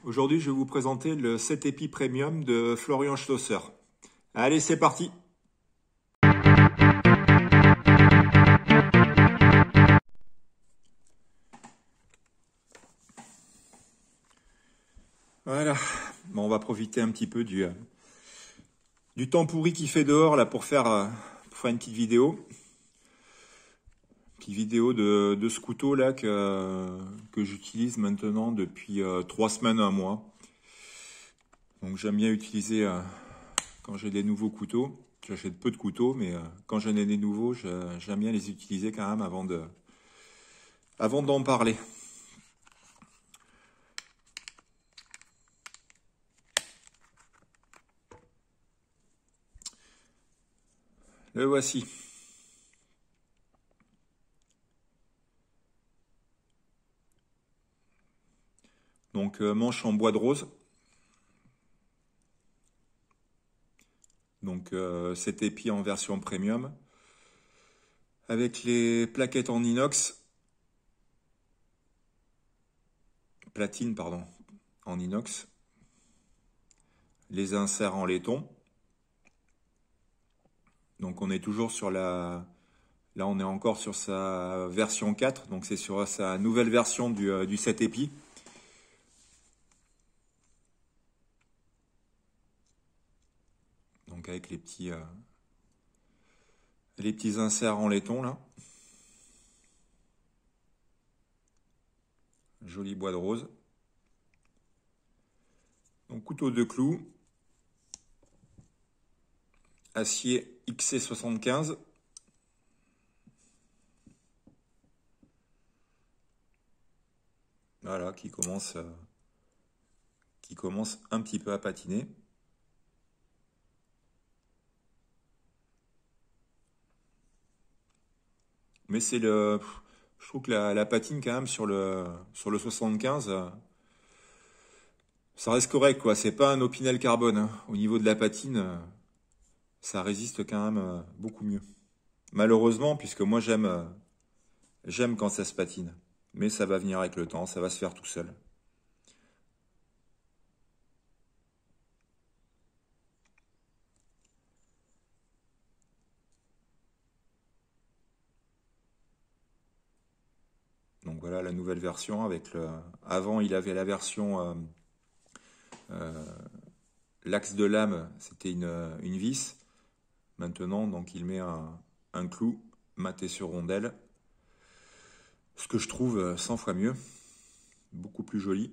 Aujourd'hui, je vais vous présenter le 7 épis premium de Florian Schlosser. Allez, c'est parti! Voilà, bon, on va profiter un petit peu du temps pourri qu'il fait dehors là pour faire une petite vidéo. Petite vidéo de ce couteau là que j'utilise maintenant depuis 3 semaines, un mois. Donc j'aime bien utiliser quand j'ai des nouveaux couteaux. J'achète peu de couteaux, mais quand j'en ai des nouveaux, j'aime bien les utiliser quand même avant d'en parler. Le voici. Donc manche en bois de rose. Donc 7 épis en version premium. Avec les plaquettes en inox. Platine, pardon. En inox. Les inserts en laiton. Donc on est toujours sur la... Là on est encore sur sa version 4. Donc c'est sur sa nouvelle version du 7 épis. Donc avec les petits inserts en laiton là. Joli bois de rose. Donc couteau de clous. Acier XC75. Voilà, qui commence un petit peu à patiner. Mais c'est je trouve que la patine quand même sur le 75, ça reste correct quoi. C'est pas un Opinel carbone, hein. Au niveau de la patine, ça résiste quand même beaucoup mieux. Malheureusement, puisque moi j'aime quand ça se patine. Mais ça va venir avec le temps, ça va se faire tout seul. Donc voilà la nouvelle version avec le. Avant il avait la version l'axe de lame, c'était une vis. Maintenant donc il met un clou maté sur rondelle. Ce que je trouve 100 fois mieux, beaucoup plus joli,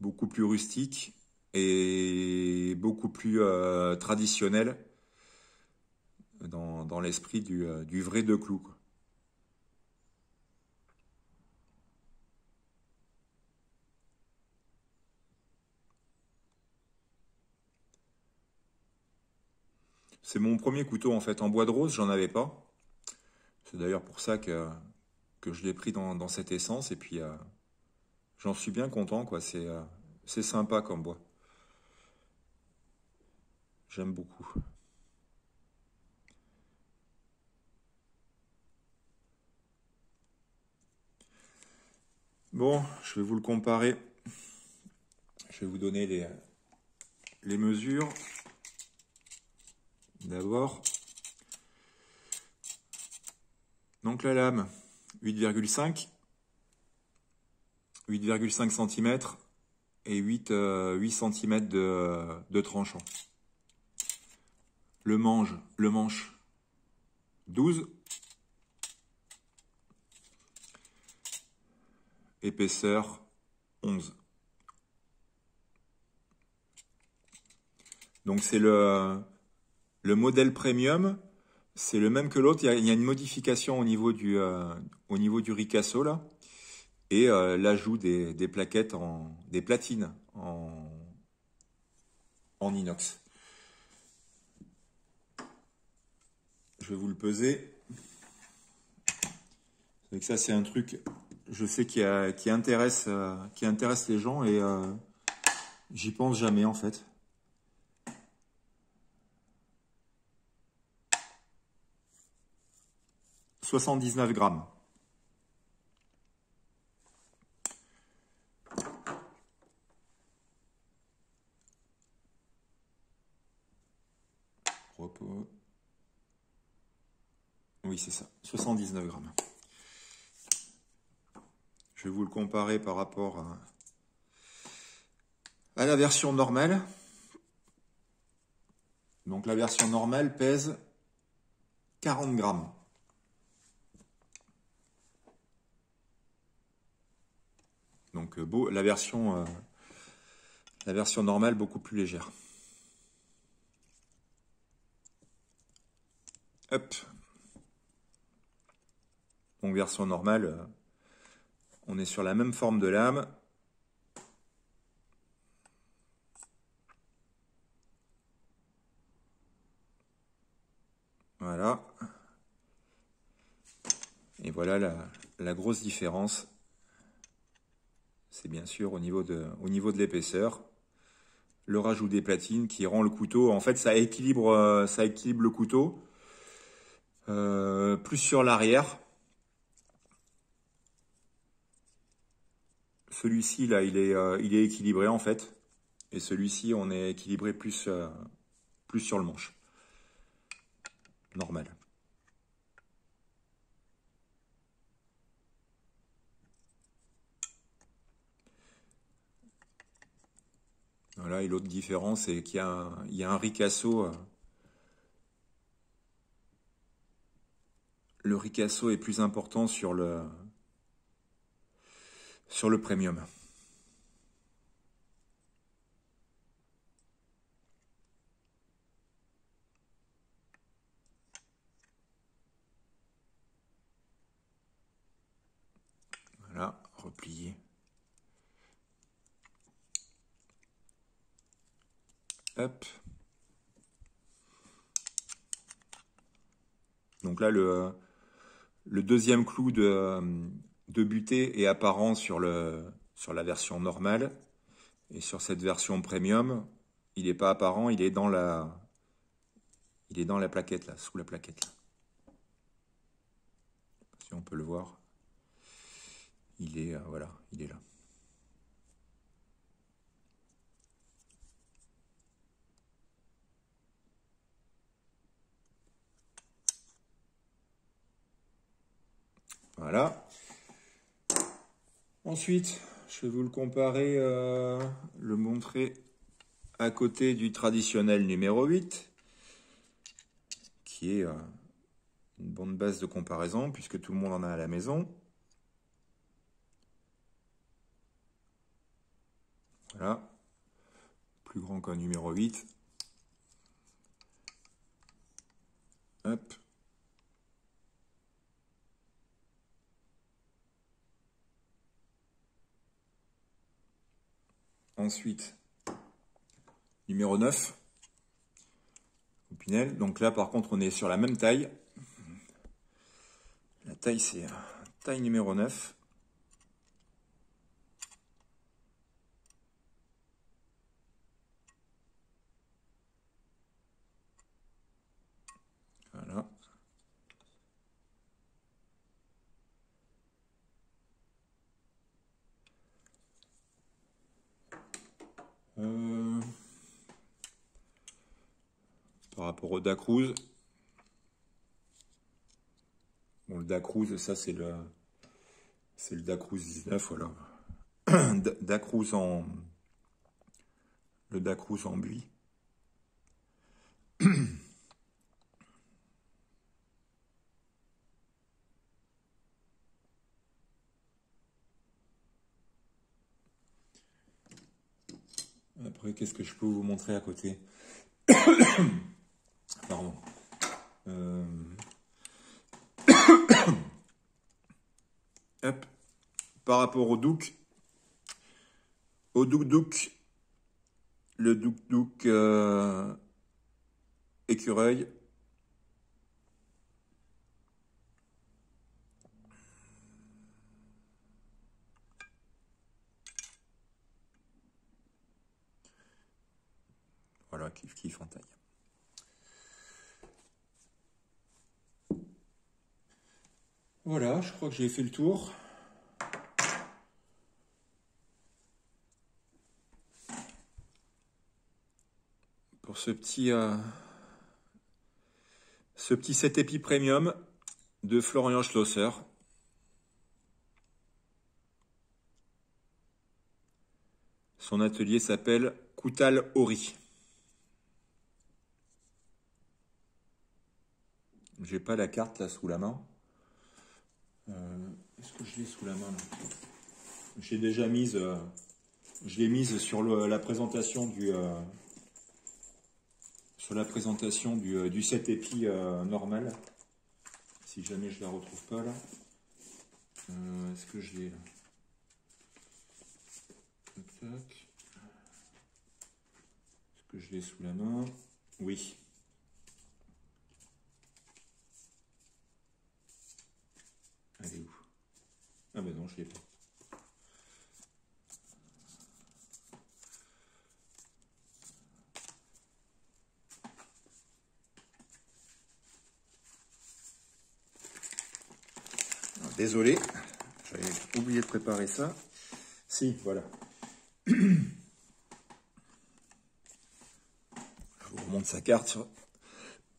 beaucoup plus rustique et beaucoup plus traditionnel dans l'esprit du vrai de clou, quoi. C'est mon premier couteau en fait en bois de rose, j'en avais pas. C'est d'ailleurs pour ça que je l'ai pris dans cette essence et puis j'en suis bien content quoi. C'est sympa comme bois. J'aime beaucoup. Bon, je vais vous le comparer. Je vais vous donner les mesures. D'abord, donc la lame, 8,5 cm et 8 cm de tranchant. Le manche, 12. Épaisseur, 11. Donc c'est le modèle premium, c'est le même que l'autre. Il y a une modification au niveau du ricasso là, et l'ajout des plaquettes des platines en inox. Je vais vous le peser. C'est que ça c'est un truc, je sais qui intéresse les gens et j'y pense jamais en fait. 79 grammes. repos. Oui, c'est ça, 79 grammes. Je vais vous le comparer par rapport à la version normale. Donc la version normale pèse 40 grammes. Donc la version normale beaucoup plus légère. Hop. Donc version normale, on est sur la même forme de lame. Voilà. Et voilà la grosse différence. C'est bien sûr au niveau de l'épaisseur. Le rajout des platines qui rend le couteau, en fait ça équilibre le couteau. Plus sur l'arrière. Celui-ci là il est équilibré en fait. Et celui-ci on est équilibré plus sur le manche. Normal. Voilà, et l'autre différence, c'est qu'il y a un ricasso. Le ricasso est plus important sur le premium. Voilà, replié. Hop. Donc là, le deuxième clou de butée est apparent sur la version normale. Et sur cette version premium, il n'est pas apparent, il est dans la plaquette, là, sous la plaquette. Là. Si on peut le voir, il est, voilà, il est là. Voilà. Ensuite, je vais vous le comparer, le montrer à côté du traditionnel numéro 8, qui est une bonne base de comparaison, puisque tout le monde en a à la maison. Voilà. Plus grand qu'un numéro 8. Hop. Ensuite, numéro 9. Opinel. Donc là, par contre, on est sur la même taille. La taille, c'est taille numéro 9. Voilà. Par rapport au Dacruz. Bon, le Dacruz, ça c'est le Dacruz 19, voilà. Dacruz le Dacruz en buis. Après, qu'est-ce que je peux vous montrer à côté? Pardon. Hop. Par rapport au Douk, le Douk écureuil. Voilà, kiff en taille. Voilà, je crois que j'ai fait le tour. Pour ce petit ce petit 7 épis premium de Florian Schlosser. Son atelier s'appelle Koutal Ori. J'ai pas la carte là sous la main. Est-ce que je l'ai sous la main là? J'ai déjà mise, je l'ai mise sur la présentation du 7 épis normal. Si jamais je la retrouve pas là. Est-ce que je l'ai là? Tac. Est-ce que je l'ai sous la main? Oui. Elle est où? Ah ben non, je l'ai pas. Désolé, j'avais oublié de préparer ça. Si, voilà. Je vous remonte sa carte.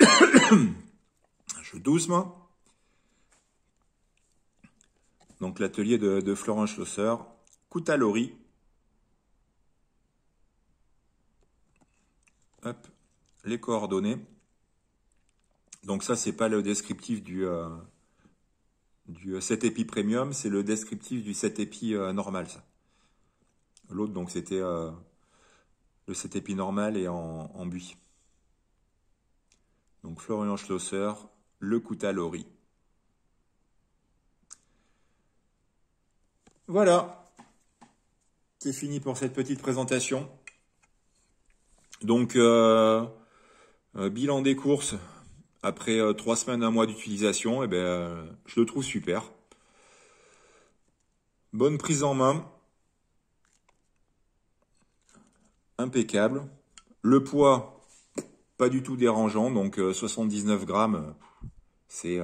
Je doucement. Donc l'atelier de Florian Schlosser, Koutal Ori. Hop, les coordonnées. Donc ça, c'est pas le descriptif du 7 épis premium, c'est le descriptif du 7 épis normal, ça. L'autre, donc, c'était le 7 épis normal et en buis. Donc, Florian Schlosser, le Koutal Ori. Voilà. C'est fini pour cette petite présentation. Donc, bilan des courses. Après 3 semaines, 1 mois d'utilisation, eh ben, je le trouve super. Bonne prise en main. Impeccable. Le poids, pas du tout dérangeant. Donc 79 grammes, c'est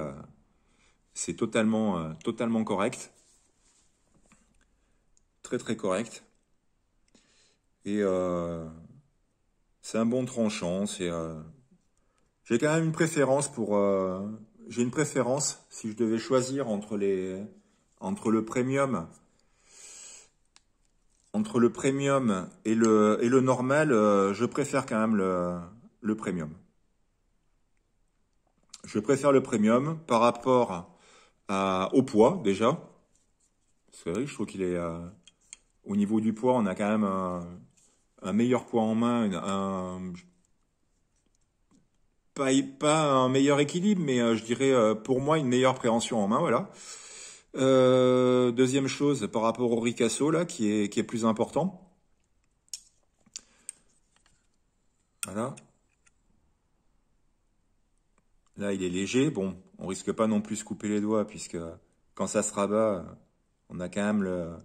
totalement correct. Très très correct. Et c'est un bon tranchant. J'ai quand même une préférence pour... j'ai une préférence, si je devais choisir entre le premium et le normal, je préfère quand même le premium. Je préfère le premium par rapport au poids, déjà. C'est vrai, je trouve qu'il est... au niveau du poids, on a quand même un meilleur poids en main, pas un meilleur équilibre, mais je dirais pour moi une meilleure préhension en main, voilà. Deuxième chose, par rapport au ricasso là, qui est plus important. Voilà. Là, il est léger. Bon, on risque pas non plus de se couper les doigts, puisque quand ça se rabat, on a quand même le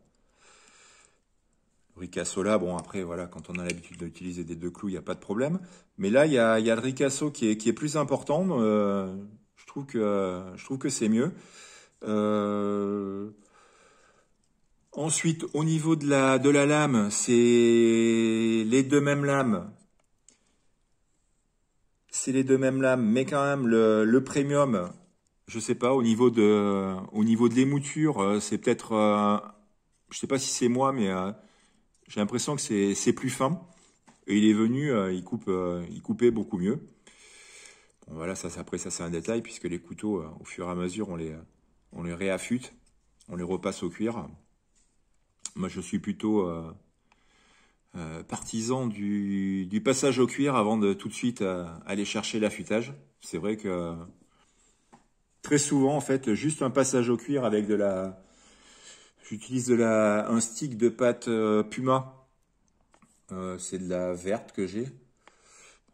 ricasso là. Bon, après, voilà, quand on a l'habitude d'utiliser des 2 clous, il n'y a pas de problème. Mais là, il y a le ricasso qui est plus important. Je trouve que c'est mieux. Ensuite, au niveau de la lame, c'est les deux mêmes lames. C'est les deux mêmes lames, mais quand même le premium, je sais pas, au niveau de l'émouture, c'est peut-être, je sais pas si c'est moi, mais j'ai l'impression que c'est plus fin. Et il est venu, il coupait beaucoup mieux. Bon, voilà, après ça c'est un détail, puisque les couteaux, au fur et à mesure, on les réaffûte, on les repasse au cuir. Moi, je suis plutôt partisan du passage au cuir avant de tout de suite aller chercher l'affûtage. C'est vrai que très souvent, en fait, juste un passage au cuir avec j'utilise un stick de pâte Puma. C'est de la verte que j'ai.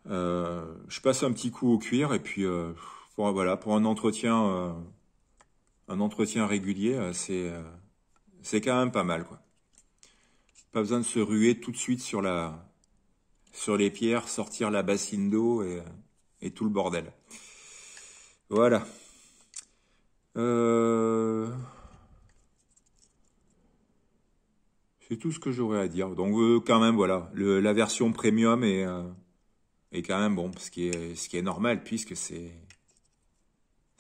Je passe un petit coup au cuir et puis voilà, pour un entretien régulier, c'est quand même pas mal, quoi. Pas besoin de se ruer tout de suite sur les pierres, sortir la bassine d'eau et tout le bordel. Voilà. C'est tout ce que j'aurais à dire. Donc quand même, voilà, la version premium est quand même bon, ce qui est normal, puisque c'est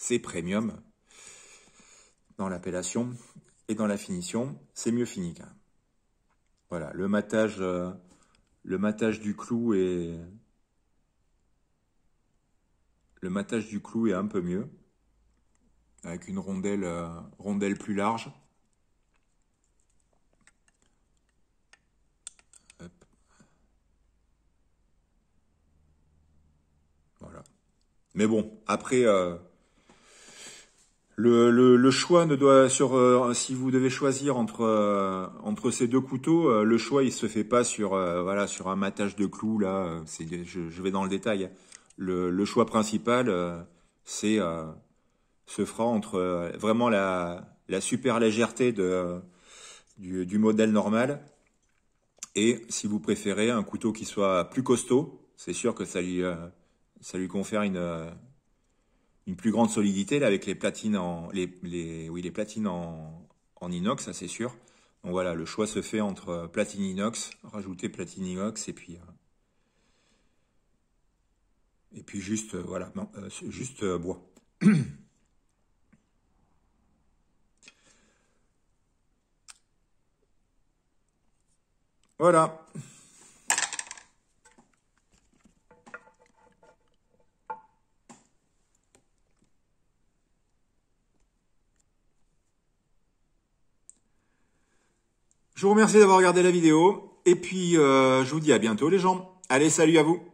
c'est premium dans l'appellation et dans la finition, c'est mieux fini quand même. Voilà, le matage du clou est un peu mieux, avec une rondelle plus large. Hop. Voilà. Mais bon, après, le choix ne doit si vous devez choisir entre ces deux couteaux, le choix il se fait pas sur voilà, sur un matage de clous là. Je vais dans le détail. Le choix principal se fera entre vraiment la super légèreté du modèle normal et si vous préférez un couteau qui soit plus costaud. C'est sûr que ça lui confère une plus grande solidité là, avec les platines les platines en inox, ça c'est sûr. Donc voilà, le choix se fait entre platine inox, rajouter platine inox et puis juste voilà, non, juste bois. Voilà. Je vous remercie d'avoir regardé la vidéo. Et puis, je vous dis à bientôt les gens. Allez, salut à vous.